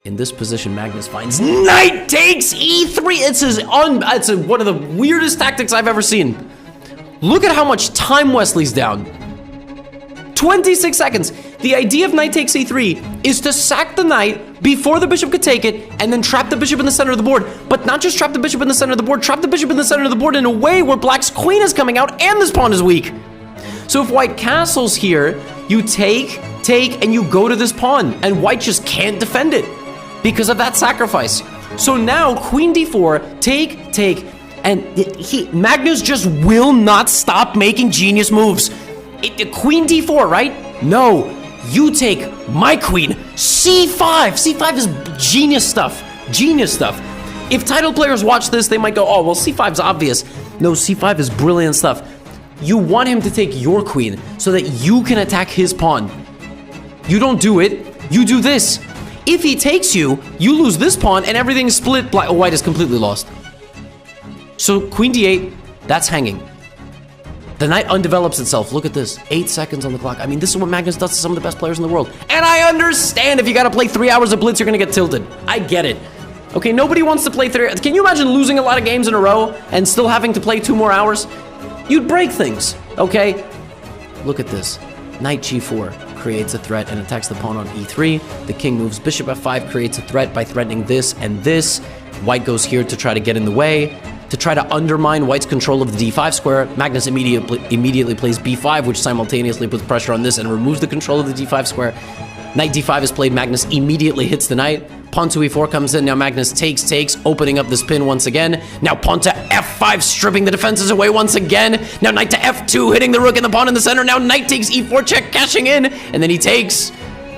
In this position, Magnus finds knight takes e3. It's one of the weirdest tactics I've ever seen. Look at how much time Wesley's down. 26 seconds. The idea of knight takes e3 is to sack the knight before the bishop could take it and then trap the bishop in the center of the board. But not just trap the bishop in the center of the board, trap the bishop in the center of the board in a way where black's queen is coming out and this pawn is weak. So if white castles here, you take, and you go to this pawn, and white just can't defend it because of that sacrifice. So now queen d4, take, and Magnus just will not stop making genius moves. Queen d4, right? No, you take my queen, c5. c5 is genius stuff, If title players watch this, they might go, oh, well, c5's obvious. No, c5 is brilliant stuff. You want him to take your queen so that you can attack his pawn. You don't do it, you do this. If he takes you, you lose this pawn and everything's split. White is completely lost. So queen d8, that's hanging. The knight undevelops itself. Look at this, 8 seconds on the clock. I mean, this is what Magnus does to some of the best players in the world. And I understand if you gotta play 3 hours of blitz, you're gonna get tilted. I get it. Okay, nobody wants to play 3. Can you imagine losing a lot of games in a row and still having to play 2 more hours? You'd break things, okay? Look at this. Knight g4 creates a threat and attacks the pawn on e3. The king moves bishop f5, creates a threat by threatening this and this. White goes here to try to get in the way, to try to undermine white's control of the d5 square. Magnus immediately plays b5, which simultaneously puts pressure on this and removes the control of the d5 square. Knight d5 is played, Magnus immediately hits the knight. Pawn to e4 comes in, now Magnus takes, opening up this pin once again. Now pawn to f5, stripping the defenses away once again. Now knight to f2, hitting the rook and the pawn in the center. Now knight takes e4 check, cashing in, and then he takes.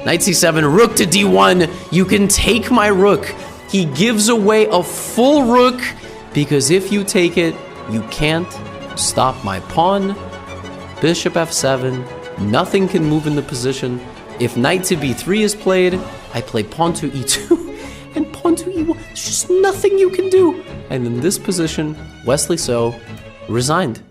Knight c7, rook to d1. You can take my rook. He gives away a full rook, because if you take it, you can't stop my pawn. Bishop f7, nothing can move in the position. If knight to b3 is played, I play pawn to e2 and pawn to e1. There's just nothing you can do. And in this position, Wesley So resigned.